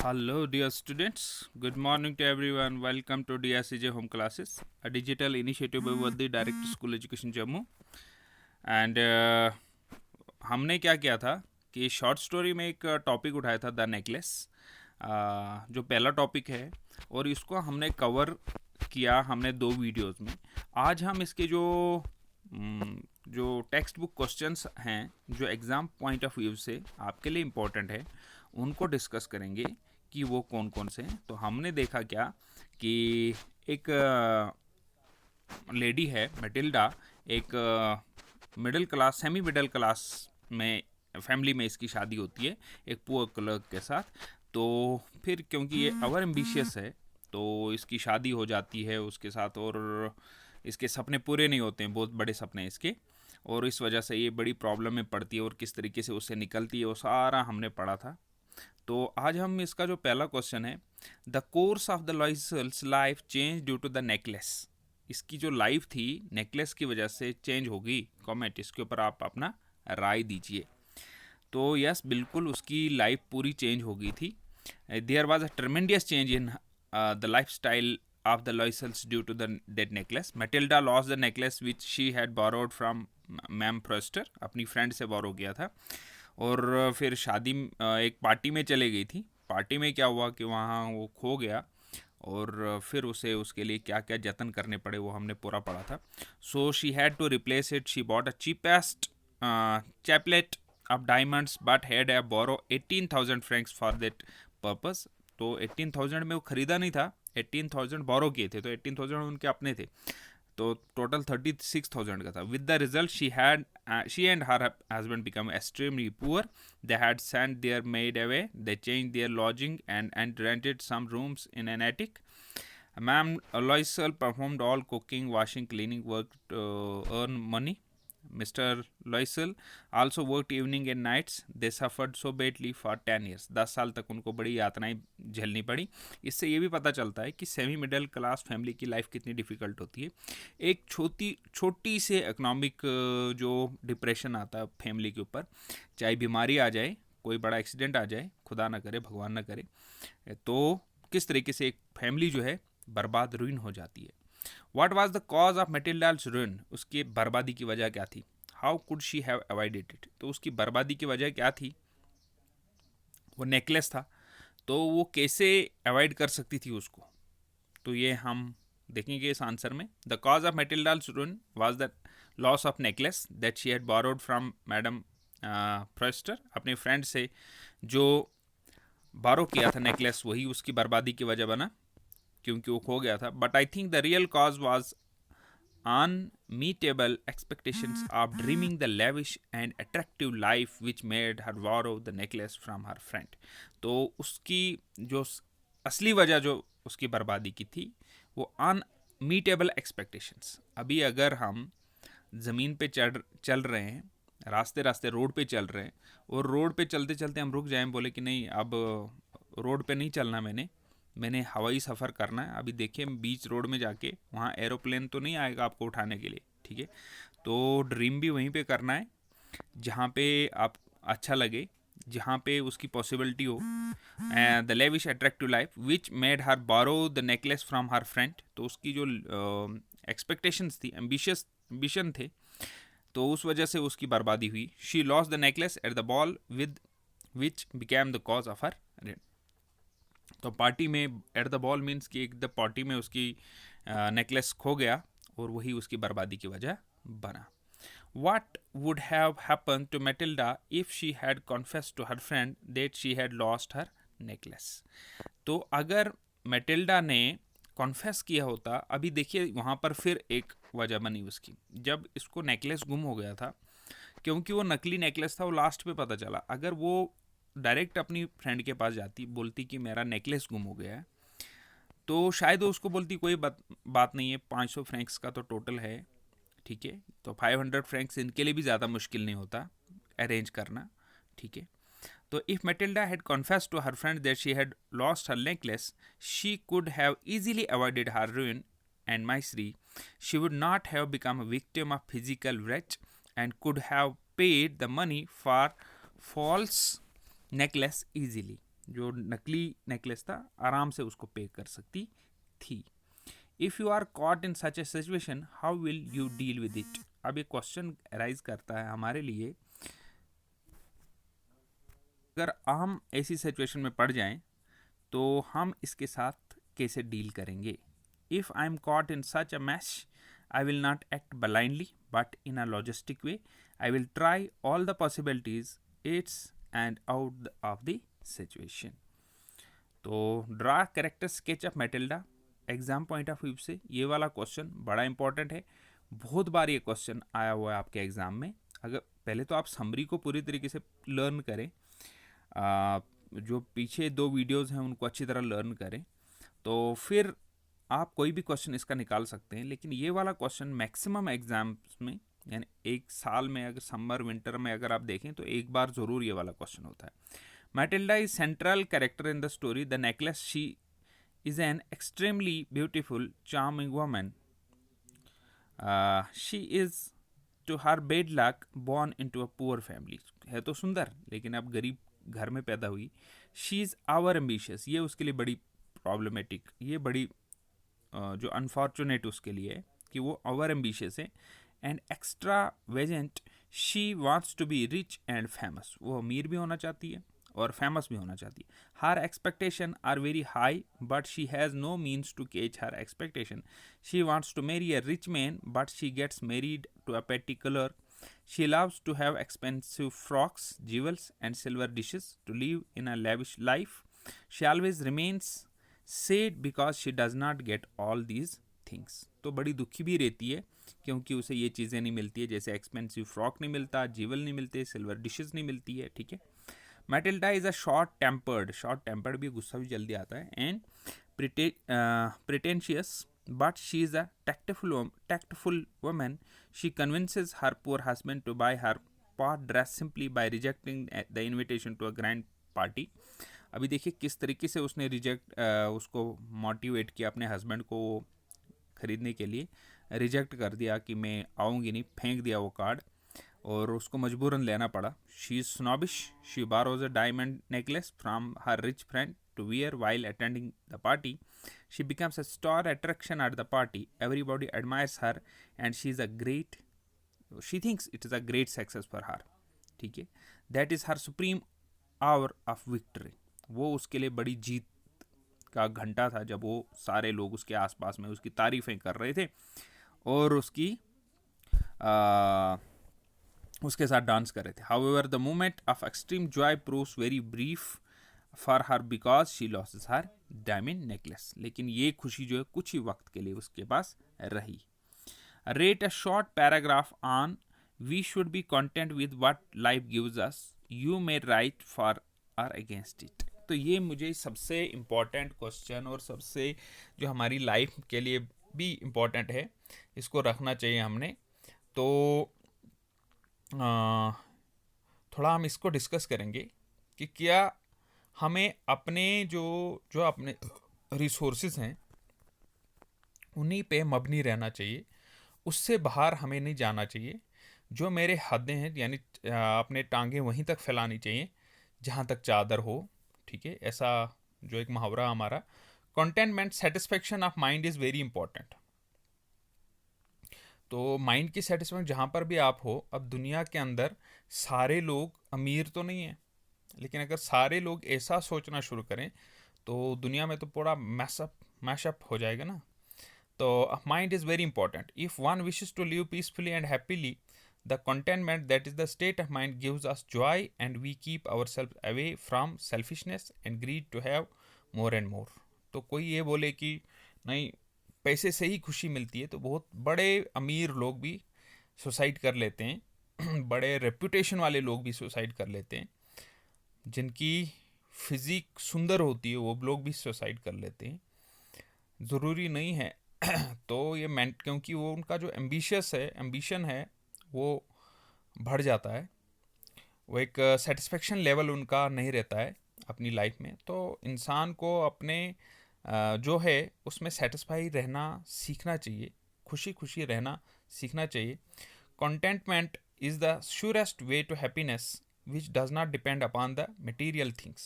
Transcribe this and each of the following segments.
Hello, dear students. Good morning to everyone. Welcome to DRCJ Home Classes, a digital initiative by the Direct School Education Jammu. And हमने क्या किया था कि short story में एक topic उठाया था द नेकलेस, जो पहला टॉपिक है, और इसको हमने कवर किया हमने 2 वीडियोस में। आज हम इसके जो टेक्स्ट बुक क्वेश्चंस हैं जो एग्ज़ाम पॉइंट ऑफ व्यू से आपके लिए इम्पोर्टेंट है उनको डिस्कस करेंगे कि वो कौन कौन से हैं। तो हमने देखा क्या कि एक लेडी है मैटिल्डा, एक middle class semi middle class में फैमिली में इसकी शादी होती है एक पुअर क्लर्क के साथ। तो फिर क्योंकि ये ओवर एम्बिशियस है तो इसकी शादी हो जाती है उसके साथ, और इसके सपने पूरे नहीं होते हैं, बहुत बड़े सपने इसके, और इस वजह से ये बड़ी प्रॉब्लम में पड़ती है और किस तरीके से उससे निकलती है वो सारा हमने पढ़ा था। तो आज हम इसका जो पहला क्वेश्चन है, the course of the Loisels life change due to the necklace. इसकी जो लाइफ थी नेकलेस की वजह से चेंज होगी। कमेंट इसके ऊपर आप अपना राय दीजिए। तो यस, बिल्कुल उसकी लाइफ पूरी चेंज हो गई थी। There was a tremendous change in the life style of the Loisels due to the dead necklace. Matilda lost the necklace which she had borrowed from ma'am Froster, अपनी friend से बोरो किया था, और फिर शादी एक पार्टी में चले गई थी। पार्टी में क्या हुआ कि वहाँ वो खो गया, और फिर उसे उसके लिए क्या क्या जतन करने पड़े वो हमने पूरा पढ़ा था। So she had to replace it. She bought a cheapest chaplet of diamonds but had a borrow 18,000 francs for that purpose. तो 18,000 में वो खरीदा नहीं था, 18,000 बोरो किए थे, तो 18,000 उनके अपने थे, तो टोटल 36,000 का था। With the result she and her husband become extremely poor. They had sent their maid away, they change their lodging and rented some rooms in an attic. Ma'am Loisel performed all cooking, washing, cleaning work to earn money. Mr. Loisel also worked evening and nights. They suffered so badly for 10 years. 10 साल तक उनको बड़ी यातनाएं झेलनी पड़ी। इससे ये भी पता चलता है कि सेमी मिडिल क्लास फैमिली की लाइफ कितनी डिफ़िकल्ट होती है। एक छोटी से इकोनॉमिक जो डिप्रेशन आता है फैमिली के ऊपर, चाहे बीमारी आ जाए, कोई बड़ा एक्सीडेंट आ जाए, खुदा ना करे, भगवान ना करे, तो किस तरीके से एक फैमिली जो है बर्बाद, रुइन हो जाती है। What was the cause of Matilda's ruin? उसकी बर्बादी की वजह क्या थी? How could she have avoided it? तो उसकी बर्बादी की वजह क्या थी? वो नेकलेस था, तो वो कैसे अवॉइड कर सकती थी उसको? तो ये हम देखेंगे इस आंसर में। The cause of Matilda's ruin was the loss of necklace that she had borrowed from madam Froster, अपने फ्रेंड से जो बारो किया था नेकलेस, वही उसकी बर्बादी की वजह बना क्योंकि वो खो गया था। But I think the real cause was unmeetable expectations of dreaming the lavish and attractive life which made her borrow the necklace from her friend. तो उसकी जो असली वजह जो उसकी बर्बादी की थी वो अनमीटेबल एक्सपेक्टेशंस। अभी अगर हम ज़मीन पे चल रहे हैं, रास्ते रास्ते रोड पे चल रहे हैं, और रोड पे चलते चलते हम रुक जाएं, बोले कि नहीं अब रोड पे नहीं चलना, मैंने हवाई सफ़र करना है, अभी देखिए बीच रोड में जाके वहाँ एरोप्लेन तो नहीं आएगा आपको उठाने के लिए, ठीक है, तो ड्रीम भी वहीं पे करना है जहाँ पे आप अच्छा लगे, जहाँ पे उसकी पॉसिबिलिटी हो। The lavish attractive life which made her borrow the necklace from her friend. तो उसकी जो एक्सपेक्टेशंस थी, एम्बिशन थे, तो उस वजह से उसकी बर्बादी हुई। She loss the necklace at the ball with which became the cause of her. तो पार्टी में एट द बॉल मीन्स कि एक द पार्टी में उसकी नेकलेस खो गया और वही उसकी बर्बादी की वजह बना। What would have happened to Matilda if she had confessed to her friend that she had lost her necklace? तो अगर मैटिल्डा ने कॉन्फेस किया होता, अभी देखिए वहाँ पर फिर एक वजह बनी उसकी, जब इसको नेकलेस गुम हो गया था, क्योंकि वो नकली नेकलेस था, वो लास्ट पे पता चला। अगर वो डायरेक्ट अपनी फ्रेंड के पास जाती, बोलती कि मेरा नेकलेस गुम हो गया है, तो शायद वो उसको बोलती कोई बात नहीं है, 500 फ्रैंक्स का तो टोटल है, ठीक है, तो 500 फ्रैंक्स इनके लिए भी ज़्यादा मुश्किल नहीं होता अरेंज करना, ठीक है। तो if Matilda had confessed to her friend that she had lost her necklace, she could have easily avoided her ruin and misery. She would not have become a victim of physical wretch and could have paid the money for false necklace easily. जो नकली necklace था आराम से उसको पे कर सकती थी। If you are caught in such a situation how will you deal with it. अब ये क्वेश्चन अराइज करता है हमारे लिए, अगर हम ऐसी सिचुएशन में पड़ जाएं तो हम इसके साथ कैसे डील करेंगे। If I am caught in such a mess I will not act blindly but in a logistic way. I will try all the possibilities its end out of the situation. तो draw character sketch of Matilda. Exam point of view से ये वाला question बड़ा important है, बहुत बार ये question आया हुआ है आपके एग्जाम में। अगर पहले तो आप समरी को पूरी तरीके से लर्न करें, जो पीछे 2 वीडियोस हैं उनको अच्छी तरह लर्न करें, तो फिर आप कोई भी क्वेश्चन इसका निकाल सकते हैं। लेकिन ये वाला क्वेश्चन मैक्सिमम एग्जाम्स में, यानी एक साल में अगर समर विंटर में अगर आप देखें तो एक बार ज़रूर ये वाला क्वेश्चन होता है। Matilda is central character in the story the necklace. She is an extremely beautiful charming woman. She is to her bad luck born into a poor family. है तो सुंदर लेकिन अब गरीब घर में पैदा हुई। शी इज़ आवर एम्बिशियस, ये उसके लिए बड़ी प्रॉब्लमेटिक, ये बड़ी जो अनफॉर्चुनेट उसके लिए है कि वो आवर एम्बिशियस है। And extravagant, she wants to be rich and famous. वो अमीर भी होना चाहती है और फेमस भी होना चाहती है। Her expectation are very high but she has no means to catch her expectation. She wants to marry a rich man but she gets married to a petty clerk. She loves to have expensive frocks, jewels, and silver dishes to live in a lavish life. She always remains sad because she does not get all these things. तो बड़ी दुखी भी रहती है क्योंकि उसे ये चीज़ें नहीं मिलती है, जैसे एक्सपेंसिव फ्रॉक नहीं मिलता, जीवल नहीं मिलते, सिल्वर डिशेस नहीं मिलती है। ठीक है। Matilda is a short tempered भी, गुस्सा भी जल्दी आता है, and pretentious but she is a tactful woman. She convinces her poor husband to buy her pot dress simply by rejecting the invitation to a grand party. अभी देखिए किस तरीके से उसने उसको मोटिवेट किया अपने हस्बैंड को खरीदने के लिए, रिजेक्ट कर दिया कि मैं आऊँगी नहीं, फेंक दिया वो कार्ड और उसको मजबूरन लेना पड़ा। She is snobbish, she borrows a diamond necklace from her rich friend to wear while attending the party. She becomes a star attraction at the party. Everybody admires her and she thinks it is a great success for her. ठीक है। That is her supreme hour of victory. वो उसके लिए बड़ी जीत का घंटा था जब वो सारे लोग उसके आसपास में उसकी तारीफें कर रहे थे और उसके साथ डांस कर रहे थे। However, the moment of extreme joy proves very brief for her because she losses her diamond necklace. लेकिन ये खुशी जो है कुछ ही वक्त के लिए उसके पास रही। Write a short paragraph on we should be content with what life gives us, you may write for और अगेंस्ट इट। तो ये मुझे सबसे इम्पॉर्टेंट क्वेश्चन और सबसे जो हमारी लाइफ के लिए भी इम्पॉर्टेंट है, इसको रखना चाहिए हमने। तो थोड़ा हम इसको डिस्कस करेंगे कि क्या हमें अपने जो अपने रिसोर्सेज हैं उन्हीं पे मबनी रहना चाहिए, उससे बाहर हमें नहीं जाना चाहिए। जो मेरे हदें हैं यानी अपने टांगें वहीं तक फैलानी चाहिए जहाँ तक चादर हो। ठीक है। ऐसा जो एक मुहावरा हमारा, contentment satisfaction of mind is very important. तो माइंड की सेटिस्फेक्शन जहाँ पर भी आप हो, अब दुनिया के अंदर सारे लोग अमीर तो नहीं हैं, लेकिन अगर सारे लोग ऐसा सोचना शुरू करें तो दुनिया में तो पूरा मैशअप हो जाएगा ना। तो mind is very important. If one wishes to live peacefully and happily the contentment that is the state of mind gives us joy and we keep our self away from selfishness and greed to have more and more. तो कोई ये बोले कि नहीं पैसे से ही खुशी मिलती है, तो बहुत बड़े अमीर लोग भी सुसाइड कर लेते हैं बड़े रेपुटेशन वाले लोग भी सुसाइड कर लेते हैं, जिनकी फिजिक सुंदर होती है वो लोग भी सुसाइड कर लेते हैं। ज़रूरी नहीं है तो ये क्योंकि वो उनका जो एम्बिशन है वो बढ़ जाता है, वो एक सेटिस्फेक्शन लेवल उनका नहीं रहता है अपनी लाइफ में। तो इंसान को अपने जो है उसमें सेटिस्फाई रहना सीखना चाहिए, खुशी खुशी रहना सीखना चाहिए। Contentment is the surest way to happiness which does not depend upon the material things.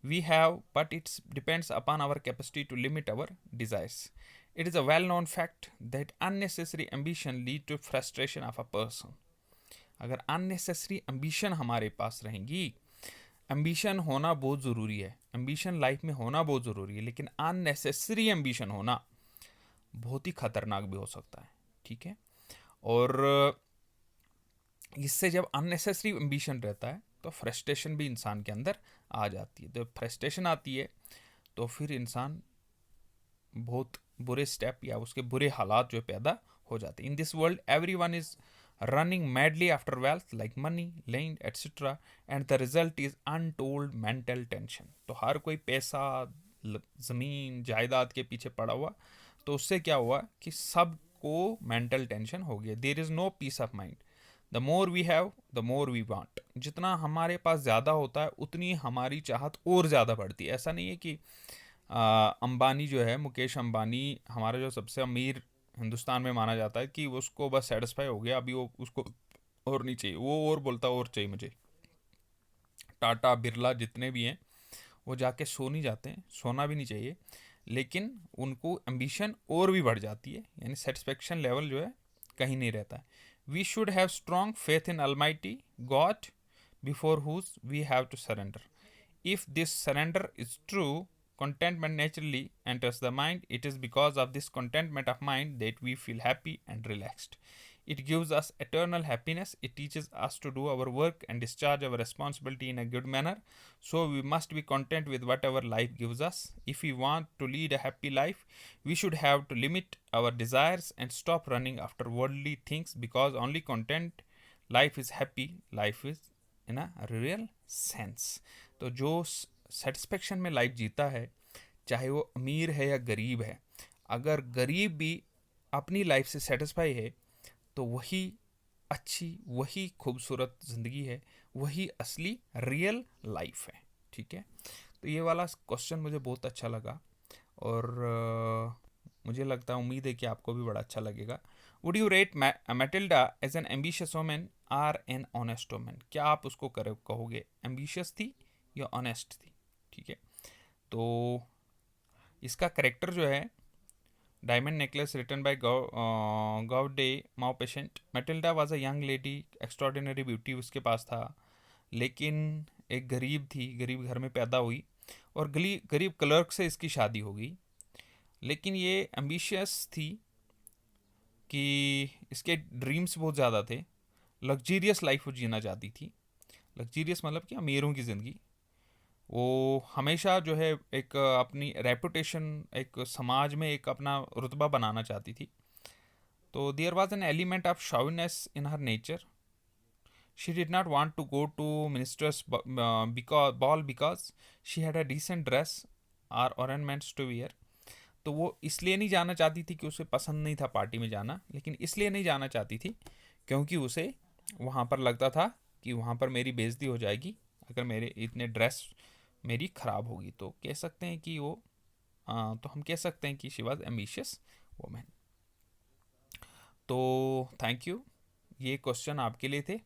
we have, but it depends upon our capacity to limit our desires. It is a well-known fact that unnecessary ambition lead to frustration of a person. अगर unnecessary ambition हमारे पास रहेंगी, ambition होना बहुत ज़रूरी है, ambition life में होना बहुत ज़रूरी है, लेकिन unnecessary ambition होना बहुत ही खतरनाक भी हो सकता है, ठीक है। और इससे जब unnecessary ambition रहता है तो फ्रस्ट्रेशन भी इंसान के अंदर आ जाती है। जब फ्रस्ट्रेशन आती है तो फिर इंसान बहुत बुरे स्टेप या उसके बुरे हालात जो पैदा हो जाते हैं। In this world every one is running madly after wealth like money, land etcetera, and the result is untold mental tension. तो हर कोई पैसा, ज़मीन, जायदाद के पीछे पड़ा हुआ, तो उससे क्या हुआ कि सबको मेंटल टेंशन हो गया। There is no peace of mind. The more we have the more we want. जितना हमारे पास ज़्यादा होता है उतनी हमारी चाहत और ज़्यादा बढ़ती है। ऐसा नहीं है कि अंबानी जो है, मुकेश अंबानी, हमारा जो सबसे अमीर हिंदुस्तान में माना जाता है, कि उसको बस सेटिस्फाई हो गया, अभी वो उसको और नहीं चाहिए, वो और बोलता और चाहिए मुझे। टाटा, बिरला जितने भी हैं वो जाके सो नहीं जाते हैं, सोना भी नहीं चाहिए, लेकिन उनको एम्बिशन और भी बढ़ जाती है, यानी सेटिस्फेक्शन लेवल जो है कहीं नहीं रहता है। We should have strong faith in almighty God before whom we have to surrender. If this surrender is true, contentment naturally enters the mind. It is because of this contentment of mind that we feel happy and relaxed. It gives us eternal happiness. It teaches us to do our work and discharge our responsibility in a good manner. So we must be content with whatever life gives us. If we want to lead a happy life, we should have to limit our desires and stop running after worldly things, because only content life is happy life is in a real sense. तो जो satisfaction में life जीता है, चाहे वो अमीर है या गरीब है, अगर गरीब भी अपनी लाइफ से सेटिस्फाई है तो वही अच्छी, वही खूबसूरत ज़िंदगी है, वही असली रियल लाइफ है, ठीक है। तो ये वाला क्वेश्चन मुझे बहुत अच्छा लगा, और मुझे लगता है, उम्मीद है कि आपको भी बड़ा अच्छा लगेगा। Would you rate Matilda as an ambitious women or an honest women? क्या आप उसको कहोगे एम्बिशियस थी या ऑनेस्ट थी, ठीक है। तो इसका करेक्टर जो है, diamond necklace written by Guy de Maupassant. Matilda was a young lady, extraordinary beauty उसके पास था, लेकिन एक गरीब थी, गरीब घर में पैदा हुई, और गरीब क्लर्क से इसकी शादी हो गई। लेकिन ये एम्बिशियस थी कि इसके ड्रीम्स बहुत ज़्यादा थे, लग्जीरियस लाइफ वो जीना चाहती थी। लग्जीरियस मतलब कि अमीरों की ज़िंदगी। वो हमेशा जो है एक अपनी रेपुटेशन, एक समाज में एक अपना रुतबा बनाना चाहती थी। तो there was an element of shyness in her nature. She did not want to go to ministers ball because she had a decent dress or ornaments to wear. तो वो इसलिए नहीं जाना चाहती थी कि उसे पसंद नहीं था पार्टी में जाना, लेकिन इसलिए नहीं जाना चाहती थी क्योंकि उसे वहाँ पर लगता था कि वहाँ पर मेरी बेइज्जती हो जाएगी अगर मेरे इतने ड्रेस मेरी ख़राब होगी। तो कह सकते हैं कि वो तो हम कह सकते हैं कि शी वॉज एम्बिशियस वोमेन। तो थैंक यू, ये क्वेश्चन आपके लिए थे।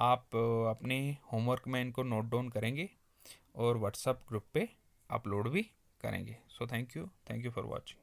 आप अपने होमवर्क में इनको नोट डाउन करेंगे और व्हाट्सएप ग्रुप पे अपलोड भी करेंगे। So thank you for watching.